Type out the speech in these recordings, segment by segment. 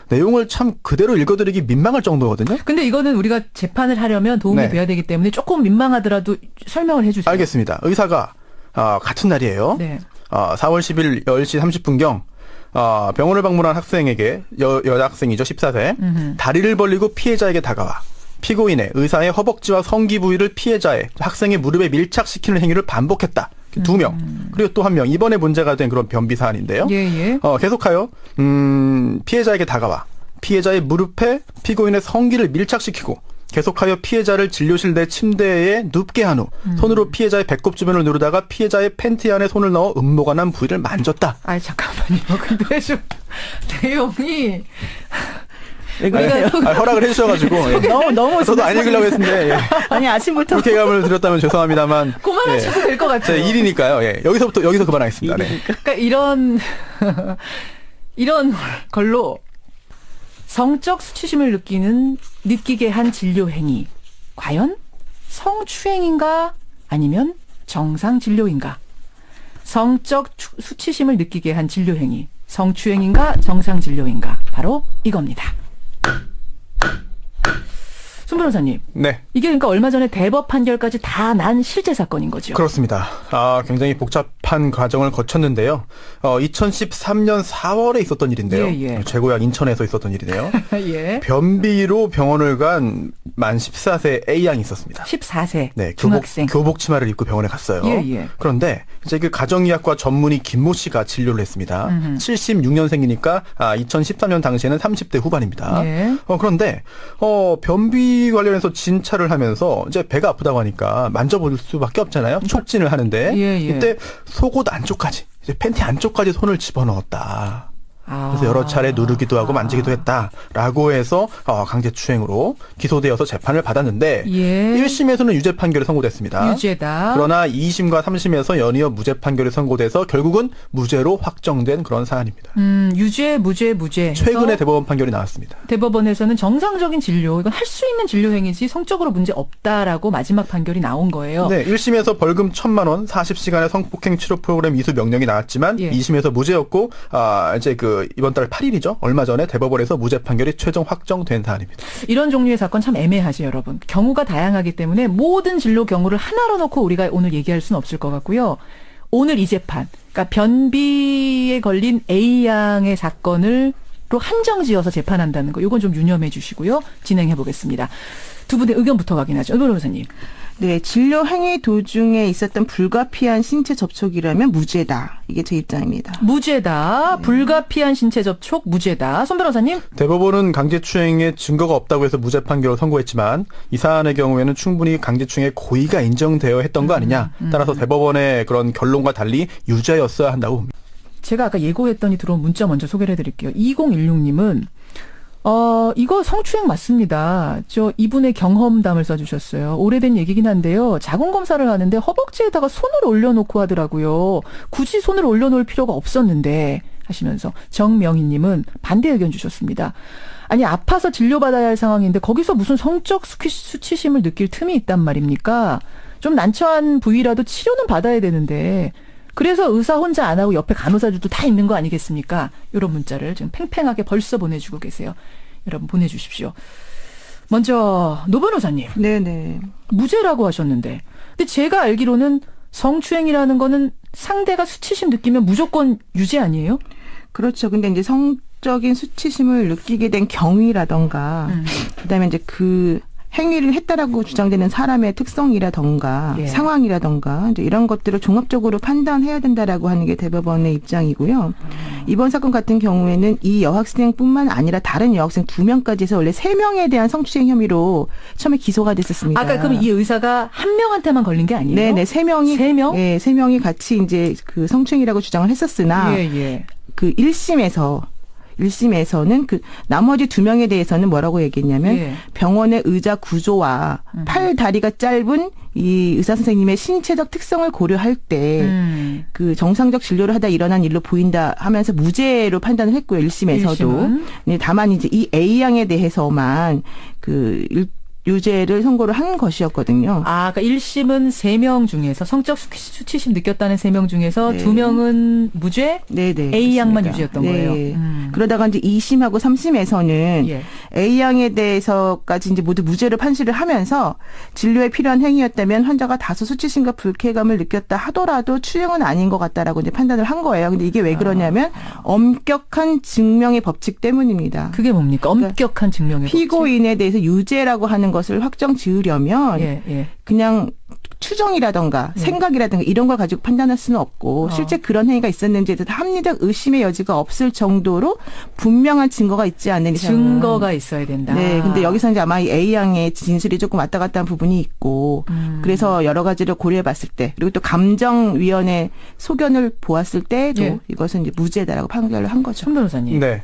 내용을 참 그대로 읽어드리기 민망할 정도거든요. 근데 이거는 우리가 재판을 하려면 도움이 네. 돼야 되기 때문에 조금 민망하더라도 설명을 해 주세요. 알겠습니다. 의사가 같은 날이에요. 네. 4월 10일 10시 30분경 병원을 방문한 학생에게 여자 학생이죠. 14세. 다리를 벌리고 피해자에게 다가와 피고인의 의사의 허벅지와 성기 부위를 피해자의 학생의 무릎에 밀착시키는 행위를 반복했다. 2명. 그리고 또 1명. 이번에 문제가 된 그런 변비 사안인데요. 예. 계속하여 피해자에게 다가와 피해자의 무릎에 피고인의 성기를 밀착시키고 계속하여 피해자를 진료실 내 침대에 눕게 한 후 손으로 피해자의 배꼽 주변을 누르다가 피해자의 팬티 안에 손을 넣어 음모가 난 부위를 만졌다. 잠깐만요. 근데 좀 내용이 허락을 해주셔가지고 너무 저도 안 읽으려고 했는데 아니 아침부터 불쾌감을 드렸다면 죄송합니다만 그만하셔도 될 것 같아요. 제 일이니까요. 여기서 그만하겠습니다. 네. 그러니까 이런 걸로 성적 수치심을 느끼게 한 진료 행위 과연 성추행인가 아니면 정상 진료인가? 성적 수치심을 느끼게 한 진료 행위 성추행인가 정상 진료인가? 바로 이겁니다. 손 변호사님. 네. 이게 그러니까 얼마 전에 대법 판결까지 다 난 실제 사건인 거죠. 그렇습니다. 굉장히 복잡한 과정을 거쳤는데요. 2013년 4월에 있었던 일인데요. 예. 최고약 인천에서 있었던 일이네요. 예. 변비로 병원을 간 만 14세 A양이 있었습니다. 14세. 네. 중학생. 교복 치마를 입고 병원에 갔어요. 예. 그런데 이제 그 가정의학과 전문의 김모 씨가 진료를 했습니다. 76년생이니까 2013년 당시에는 30대 후반입니다. 예. 그런데 변비 관련해서 진찰을 하면서 이제 배가 아프다고 하니까 만져볼 수밖에 없잖아요. 촉진을 하는데 이때 속옷 안쪽까지 이제 팬티 안쪽까지 손을 집어넣었다. 그래서 여러 차례 누르기도 하고 만지기도 했다라고 해서 강제추행으로 기소되어서 재판을 받았는데 1심에서는 유죄 판결이 선고됐습니다. 유죄다. 그러나 2심과 3심에서 연이어 무죄 판결이 선고돼서 결국은 무죄로 확정된 그런 사안입니다. 유죄, 무죄. 최근에 대법원 판결이 나왔습니다. 대법원에서는 정상적인 진료, 이건 할 수 있는 진료 행위지 성적으로 문제 없다라고 마지막 판결이 나온 거예요. 네, 1심에서 벌금 1,000만 원, 40시간의 성폭행 치료 프로그램 이수 명령이 나왔지만 2심에서 무죄였고 이제 이번 달 8일이죠. 얼마 전에 대법원에서 무죄 판결이 최종 확정된 사안입니다. 이런 종류의 사건 참 애매하죠, 여러분. 경우가 다양하기 때문에 모든 진로 경우를 하나로 놓고 우리가 오늘 얘기할 수는 없을 것 같고요. 오늘 이 재판, 그러니까 변비에 걸린 A양의 사건을 로 한정지어서 재판한다는 거, 이건 좀 유념해 주시고요. 진행해 보겠습니다. 두 분의 의견부터 확인하죠. 은 변호사님. 네, 진료 행위 도중에 있었던 불가피한 신체 접촉이라면 무죄다. 이게 제 입장입니다. 무죄다. 불가피한 신체 접촉 무죄다. 손 변호사님. 대법원은 강제추행에 증거가 없다고 해서 무죄 판결을 선고했지만 이 사안의 경우에는 충분히 강제추행의 고의가 인정되어 했던 거 아니냐. 따라서 대법원의 그런 결론과 달리 유죄였어야 한다고 봅니다. 제가 아까 예고했더니 들어온 문자 먼저 소개를 해드릴게요. 2016님은 이거 성추행 맞습니다. 이분의 경험담을 써주셨어요. 오래된 얘기긴 한데요. 자궁검사를 하는데 허벅지에다가 손을 올려놓고 하더라고요. 굳이 손을 올려놓을 필요가 없었는데 하시면서 정명희님은 반대 의견 주셨습니다. 아니 아파서 진료받아야 할 상황인데 거기서 무슨 성적 수치심을 느낄 틈이 있단 말입니까? 좀 난처한 부위라도 치료는 받아야 되는데 그래서 의사 혼자 안 하고 옆에 간호사들도 다 있는 거 아니겠습니까? 이런 문자를 지금 팽팽하게 벌써 보내주고 계세요. 여러분 보내주십시오. 먼저 노 변호사님. 네네. 무죄라고 하셨는데 근데 제가 알기로는 성추행이라는 거는 상대가 수치심 느끼면 무조건 유죄 아니에요? 그렇죠. 근데 이제 성적인 수치심을 느끼게 된 경위라던가 그다음에 이제 그 행위를 했다라고 주장되는 사람의 특성이라던가 상황이라던가 이제 이런 것들을 종합적으로 판단해야 된다라고 하는 게 대법원의 입장이고요. 이번 사건 같은 경우에는 이 여학생뿐만 아니라 다른 여학생 2명까지 해서 원래 3명에 대한 성추행 혐의로 처음에 기소가 됐었습니다. 아까 그럼 이 의사가 한 명한테만 걸린 게 아니에요? 네네. 3명이. 3명? 네, 3명이 같이 이제 그 성추행이라고 주장을 했었으나 그 1심에서는 그 나머지 2명에 대해서는 뭐라고 얘기했냐면 병원의 의자 구조와 팔 다리가 짧은 이 의사 선생님의 신체적 특성을 고려할 때 그 정상적 진료를 하다 일어난 일로 보인다 하면서 무죄로 판단을 했고요. 1심에서도. 네, 다만 이제 이 A양에 대해서만 그 유죄를 선고를 한 것이었거든요. 아, 그러니까 1심은 3명 중에서 성적 수치심 느꼈다는 3명 중에서 2명은 무죄, 네네, A양만 그렇습니다. 유죄였던 네. 거예요. 그러다가 이제 2심하고 3심에서는 예. A양에 대해서까지 이제 모두 무죄를 판시를 하면서 진료에 필요한 행위였다면 환자가 다소 수치심과 불쾌감을 느꼈다 하더라도 추행은 아닌 것 같다라고 이제 판단을 한 거예요. 근데 이게 왜 그러냐면 엄격한 증명의 법칙 때문입니다. 그게 뭡니까? 엄격한 증명의 법칙. 피고인에 대해서 유죄라고 하는 것을 확정 지으려면 그냥 추정이라던가 생각이라든가 이런 걸 가지고 판단할 수는 없고 실제 그런 행위가 있었는지에 대해서 합리적 의심의 여지가 없을 정도로 분명한 증거가 있지 않는 이상은 증거가 있어야 된다. 네, 근데 여기서 이제 아마 이 A양의 진술이 조금 왔다 갔다 한 부분이 있고 그래서 여러 가지를 고려해봤을 때 그리고 또 감정위원회 소견을 보았을 때도 이것은 이제 무죄다라고 판결을 한 거죠. 손 변호사님. 네.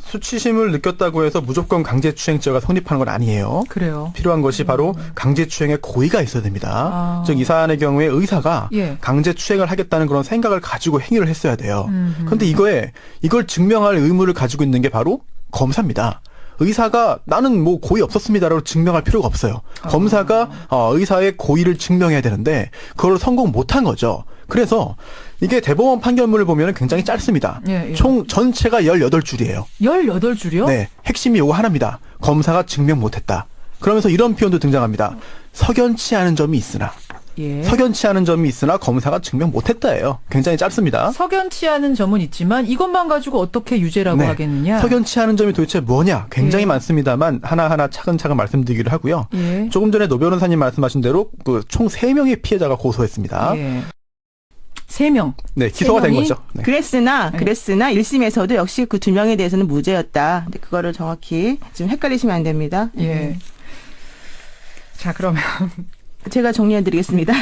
수치심을 느꼈다고 해서 무조건 강제추행죄가 성립하는 건 아니에요. 그래요. 필요한 것이 바로 강제추행의 고의가 있어야 됩니다. 즉 이 사안의 경우에 의사가 강제추행을 하겠다는 그런 생각을 가지고 행위를 했어야 돼요. 그런데 이걸 증명할 의무를 가지고 있는 게 바로 검사입니다. 의사가 나는 뭐 고의 없었습니다라고 증명할 필요가 없어요. 검사가 의사의 고의를 증명해야 되는데 그걸 성공 못한 거죠. 그래서 이게 대법원 판결문을 보면 굉장히 짧습니다. 총 전체가 18줄이에요. 18줄이요? 네. 핵심이 요거 하나입니다. 검사가 증명 못했다. 그러면서 이런 표현도 등장합니다. 석연치 않은 점이 있으나. 석연치 않은 점이 있으나 검사가 증명 못했다예요. 굉장히 짧습니다. 석연치 않은 점은 있지만 이것만 가지고 어떻게 유죄라고 하겠느냐. 석연치 않은 점이 도대체 뭐냐. 굉장히 많습니다만 하나하나 차근차근 말씀드리기를 하고요. 조금 전에 노 변호사님 말씀하신 대로 총 3명의 피해자가 고소했습니다. 3명. 네, 기소가 된 거죠. 네. 그랬으나 1심에서도 역시 그 2명에 대해서는 무죄였다. 근데 그거를 정확히 지금 헷갈리시면 안 됩니다. 자, 그러면 제가 정리해드리겠습니다.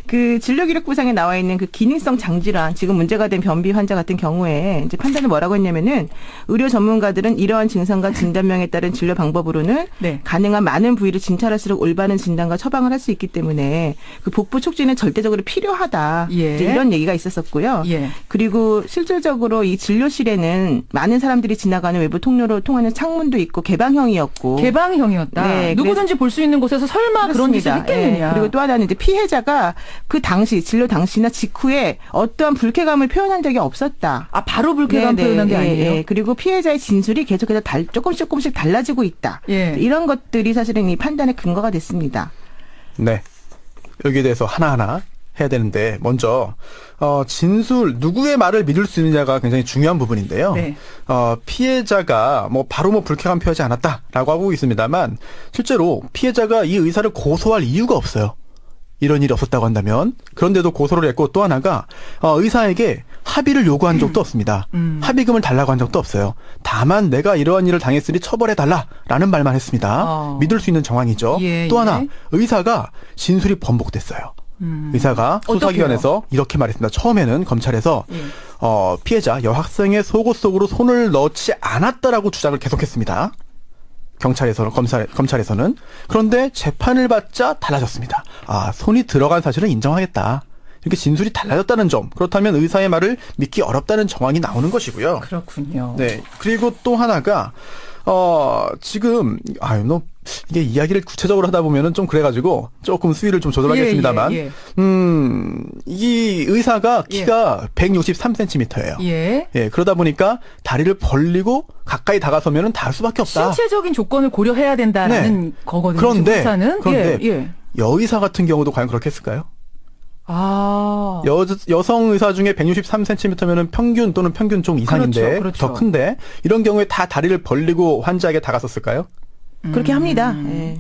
그 진료기록부상에 나와 있는 그 기능성 장질환, 지금 문제가 된 변비 환자 같은 경우에 이제 판단을 뭐라고 했냐면은 의료 전문가들은 이러한 증상과 진단명에 따른 진료 방법으로는 가능한 많은 부위를 진찰할수록 올바른 진단과 처방을 할 수 있기 때문에 그 복부 촉진은 절대적으로 필요하다. 이제 이런 얘기가 있었었고요. 그리고 실질적으로 이 진료실에는 많은 사람들이 지나가는 외부 통로로 통하는 창문도 있고 개방형이었고. 개방형이었다. 네, 누구든지 볼 수 있는 곳에서 설마 그런 짓을 했겠느냐. 그리고 또 하나는 이제 피해자가 그 당시 진료 당시나 직후에 어떠한 불쾌감을 표현한 적이 없었다. 아, 바로 불쾌감 표현한 게 아니에요? 그리고 피해자의 진술이 계속해서 조금씩 달라지고 있다. 이런 것들이 사실은 이 판단의 근거가 됐습니다. 네. 여기에 대해서 하나하나 해야 되는데 먼저 진술 누구의 말을 믿을 수 있느냐가 굉장히 중요한 부분인데요. 피해자가 바로 불쾌감 표하지 않았다라고 하고 있습니다만 실제로 피해자가 이 의사를 고소할 이유가 없어요. 이런 일이 없었다고 한다면. 그런데도 고소를 했고 또 하나가 의사에게 합의를 요구한 적도 없습니다. 합의금을 달라고 한 적도 없어요. 다만 내가 이러한 일을 당했으니 처벌해달라라는 말만 했습니다. 믿을 수 있는 정황이죠. 또 하나 의사가 진술이 번복됐어요. 의사가 수사기관에서 이렇게 말했습니다. 처음에는 검찰에서 피해자 여학생의 속옷 속으로 손을 넣지 않았다라고 주장을 계속했습니다. 검찰에서는. 그런데 재판을 받자 달라졌습니다. 아, 손이 들어간 사실은 인정하겠다. 이렇게 진술이 달라졌다는 점. 그렇다면 의사의 말을 믿기 어렵다는 정황이 나오는 것이고요. 그렇군요. 네. 그리고 또 하나가 지금 이게 이야기를 구체적으로 하다 보면은 좀 그래가지고 조금 수위를 좀 조절하겠습니다만, 이 의사가 키가 163cm예요. 그러다 보니까 다리를 벌리고 가까이 다가서면은 닿을 수밖에 없다. 신체적인 조건을 고려해야 된다는 거거든요. 그런데 여의사 같은 경우도 과연 그렇게 했을까요? 여성 의사 중에 163cm면은 평균 또는 평균 좀 이상인데 더 큰데 이런 경우에 다 다리를 벌리고 환자에게 다가섰을까요? 그렇게 합니다.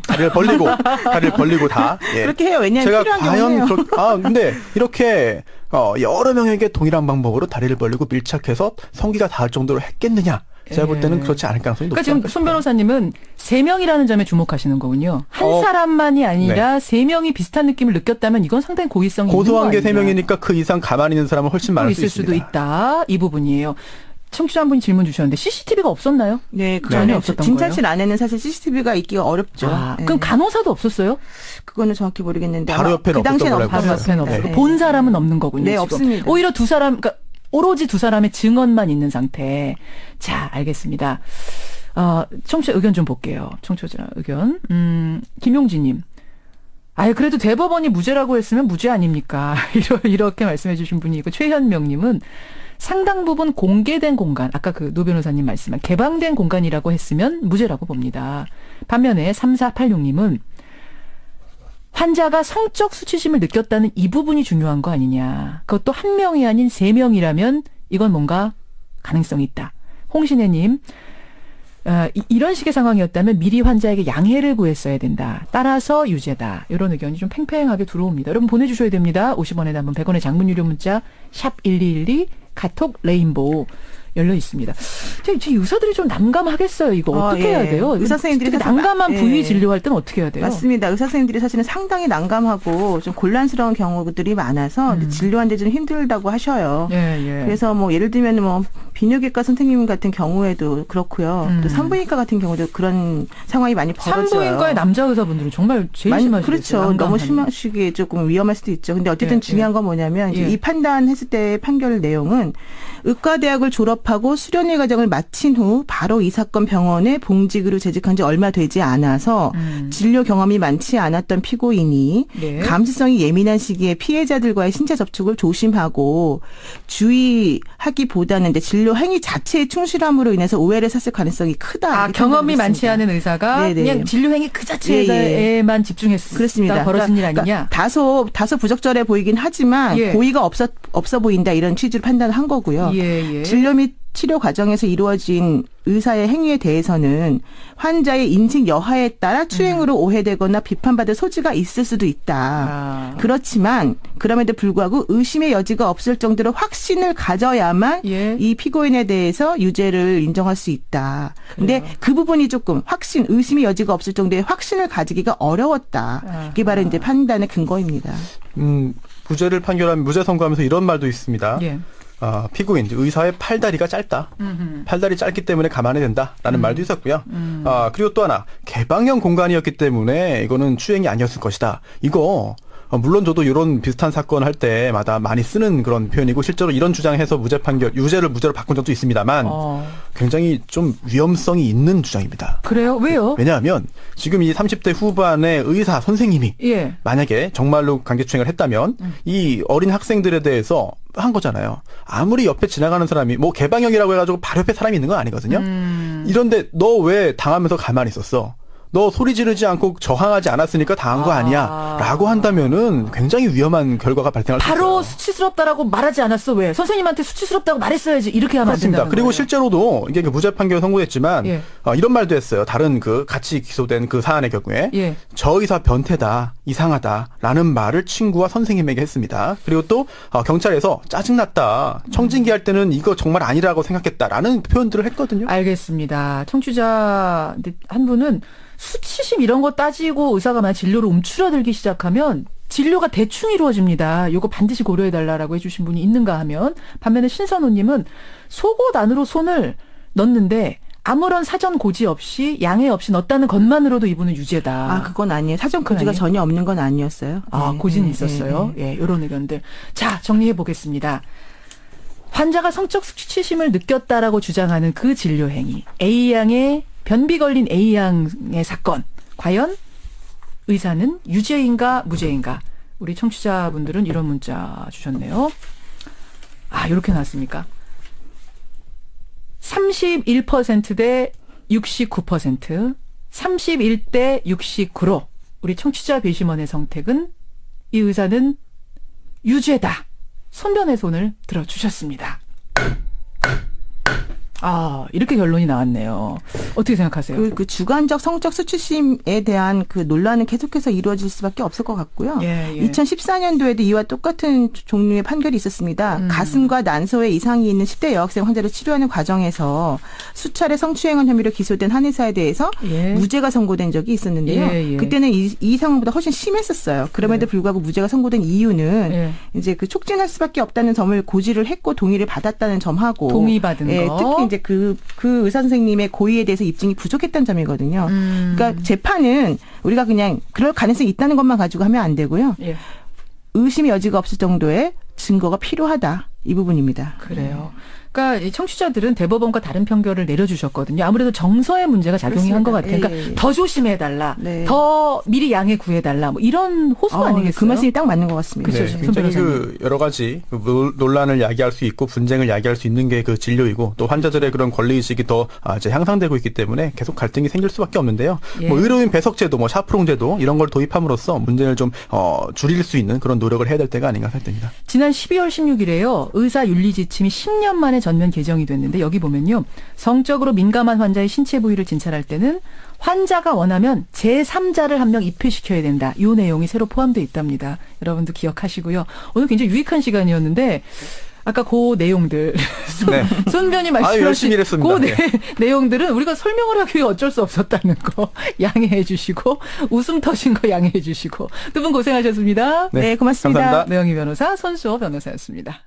다리를 벌리고 다. 그렇게 해요. 왜냐하면 제가 필요한 과연 근데 이렇게 여러 명에게 동일한 방법으로 다리를 벌리고 밀착해서 성기가 닿을 정도로 했겠느냐? 제가 볼 때는 그렇지 않을 가능성이 높다. 그러니까 지금 손 변호사님은 3명이라는 점에 주목하시는 거군요. 한 사람만이 아니라 3명이 비슷한 느낌을 느꼈다면 이건 상당히 고의성이 있는 거 고소한 게 아니냐. 3명이니까 그 이상 가만히 있는 사람은 훨씬 많을 수 있습니다. 있을 수도 있다. 이 부분이에요. 청취자 한 분이 질문 주셨는데 CCTV가 없었나요? 네, 전혀 없었던 진찰실 거예요? 안에는 사실 CCTV가 있기가 어렵죠. 그럼 간호사도 없었어요? 그거는 정확히 모르겠는데 바로 옆에는 그 당시에는 없었던 걸로 바로 옆에는 없었고 본 사람은 없는 거군요. 네, 지금. 없습니다. 오히려 두 사람, 그러니까 오로지 두 사람의 증언만 있는 상태. 자, 알겠습니다. 청취자 의견 좀 볼게요. 청취자 의견. 김용진님. 그래도 대법원이 무죄라고 했으면 무죄 아닙니까? 이렇게 말씀해 주신 분이 있고, 최현명님은 상당 부분 공개된 공간, 아까 그 노 변호사님 말씀한 개방된 공간이라고 했으면 무죄라고 봅니다. 반면에 3486님은 환자가 성적 수치심을 느꼈다는 이 부분이 중요한 거 아니냐. 그것도 한 명이 아닌 3명이라면 이건 뭔가 가능성이 있다. 홍신혜님, 이런 식의 상황이었다면 미리 환자에게 양해를 구했어야 된다. 따라서 유죄다. 이런 의견이 좀 팽팽하게 들어옵니다. 여러분 보내주셔야 됩니다. 50원에 담은 100원의 장문 유료 문자 샵 1212 카톡 레인보우 열려 있습니다. 제 의사들이 좀 난감하겠어요. 이거 어떻게 해야 돼요? 의사 선생님들이 난감한 부위 진료할 때는 어떻게 해야 돼요? 맞습니다. 의사 선생님들이 사실은 상당히 난감하고 좀 곤란스러운 경우들이 많아서 진료하는데 좀 힘들다고 하셔요. 그래서 뭐 예를 들면 뭐 비뇨기과 선생님 같은 경우에도 그렇고요. 또 산부인과 같은 경우도 그런 상황이 많이 벌어져요. 산부인과의 남자 의사분들은 정말 제일 심하시죠. 그렇죠. 너무 심하시게 조금 위험할 수도 있죠. 근데 어쨌든 중요한 건 뭐냐면 이제 이 판단했을 때의 판결 내용은 의과대학을 졸업하고 수련회 과정을 마친 후 바로 이 사건 병원에 봉직으로 재직한 지 얼마 되지 않아서 진료 경험이 많지 않았던 피고인이 감수성이 예민한 시기에 피해자들과의 신체 접촉을 조심하고 주의하기보다는 이제 진료 행위 자체의 충실함으로 인해서 오해를 샀을 가능성이 크다. 경험이 많지 않은 의사가 그냥 진료 행위 그 자체에만 집중했습니다. 그렇습니다. 벌어진 일 아니냐. 다소 부적절해 보이긴 하지만 고의가 없어 보인다 이런 취지로 판단을 한 거고요. 진료 및 치료 과정에서 이루어진 의사의 행위에 대해서는 환자의 인식 여하에 따라 추행으로 오해되거나 비판받을 소지가 있을 수도 있다. 그렇지만 그럼에도 불구하고 의심의 여지가 없을 정도로 확신을 가져야만 이 피고인에 대해서 유죄를 인정할 수 있다. 근데 그 부분이 조금 의심의 여지가 없을 정도의 확신을 가지기가 어려웠다. 이게 바로 이제 판단의 근거입니다. 무죄를 판결하면 무죄 선고하면서 이런 말도 있습니다. 피고인, 의사의 팔다리가 짧다. 팔다리 짧기 때문에 감안해야 된다라는 말도 있었고요. 그리고 또 하나, 개방형 공간이었기 때문에 이거는 추행이 아니었을 것이다. 이거 물론 저도 이런 비슷한 사건 할 때마다 많이 쓰는 그런 표현이고 실제로 이런 주장해서 유죄를 무죄로 바꾼 적도 있습니다만 굉장히 좀 위험성이 있는 주장입니다. 그래요? 왜요? 왜냐하면 지금 이 30대 후반의 의사 선생님이 만약에 정말로 강제추행을 했다면 이 어린 학생들에 대해서 한 거잖아요. 아무리 옆에 지나가는 사람이 뭐 개방형이라고 해가지고 바로 옆에 사람이 있는 건 아니거든요. 이런데 너 왜 당하면서 가만히 있었어? 너 소리 지르지 않고 저항하지 않았으니까 당한 거 아니야 라고 한다면은 굉장히 위험한 결과가 발생할 수 있어요. 바로 수치스럽다라고 말하지 않았어. 왜? 선생님한테 수치스럽다고 말했어야지. 이렇게 하면 안 된다는 그리고 거예요. 실제로도 이게 무죄 판결 선고했지만 이런 말도 했어요. 다른 같이 기소된 그 사안의 경우에 저 의사 변태다, 이상하다라는 말을 친구와 선생님에게 했습니다. 그리고 또 경찰에서 짜증났다, 청진기 할 때는 이거 정말 아니라고 생각했다라는 표현들을 했거든요. 알겠습니다. 청취자 한 분은 수치심 이런 거 따지고 의사가 만약 진료를 움츠러들기 시작하면 진료가 대충 이루어집니다. 이거 반드시 고려해달라고 해주신 분이 있는가 하면, 반면에 신선호님은 속옷 안으로 손을 넣는데 아무런 사전 고지 없이 양해 없이 넣었다는 것만으로도 이분은 유죄다. 그건 아니에요. 사전 고지가 전혀 없는 건 아니었어요. 고지는 있었어요. 이런 의견들. 자, 정리해 보겠습니다. 환자가 성적 수치심을 느꼈다라고 주장하는 그 진료 행위, A양의 변비 걸린 A양의 사건, 과연 의사는 유죄인가 무죄인가? 우리 청취자분들은 이런 문자 주셨네요. 이렇게 나왔습니까? 31% 대 69%, 31대 69로 우리 청취자 배심원의 선택은 이 의사는 유죄다. 손변의 손을 들어주셨습니다. 이렇게 결론이 나왔네요. 어떻게 생각하세요? 그 주관적 성적 수치심에 대한 그 논란은 계속해서 이루어질 수밖에 없을 것 같고요. 2014년도에도 이와 똑같은 종류의 판결이 있었습니다. 가슴과 난소에 이상이 있는 10대 여학생 환자를 치료하는 과정에서 수차례 성추행한 혐의로 기소된 한 의사에 대해서 무죄가 선고된 적이 있었는데요. 그때는 이 상황보다 훨씬 심했었어요. 그럼에도 불구하고 무죄가 선고된 이유는 이제 그 촉진할 수밖에 없다는 점을 고지를 했고 동의를 받았다는 점하고 동의받은 거. 특히 이제 그 의사 선생님의 고의에 대해서 입증이 부족했다는 점이거든요. 그러니까 재판은 우리가 그냥 그럴 가능성이 있다는 것만 가지고 하면 안 되고요. 의심의 여지가 없을 정도의 증거가 필요하다. 이 부분입니다. 그래요. 그러니까 청취자들은 대법원과 다른 판결을 내려주셨거든요. 아무래도 정서의 문제가 작용이 한 것 같아요. 그러니까 더 조심해달라, 더 미리 양해 구해달라, 뭐 이런 호소 아니겠어요? 그 말씀이 딱 맞는 것 같습니다. 그렇죠. 굉장히 그 여러 가지 논란을 야기할 수 있고 분쟁을 야기할 수 있는 게 그 진료이고 또 환자들의 그런 권리 의식이 더 이제 향상되고 있기 때문에 계속 갈등이 생길 수밖에 없는데요. 뭐 의료인 배석제도, 뭐 샤프롱제도 이런 걸 도입함으로써 문제를 좀 줄일 수 있는 그런 노력을 해야 될 때가 아닌가 생각됩니다. 지난 12월 16일에요. 의사 윤리 지침이 10년 만에 전면 개정이 됐는데 여기 보면요. 성적으로 민감한 환자의 신체 부위를 진찰할 때는 환자가 원하면 제3자를 한 명 입회시켜야 된다. 이 내용이 새로 포함되어 있답니다. 여러분도 기억하시고요. 오늘 굉장히 유익한 시간이었는데 아까 그 내용들 손변이 말씀하신 그 내용들은 우리가 설명을 하기 위해 어쩔 수 없었다는 거 양해해 주시고 웃음 터진 거 양해해 주시고 두 분 고생하셨습니다. 네, 고맙습니다. 감사합니다. 매영희 변호사, 손수호 변호사였습니다.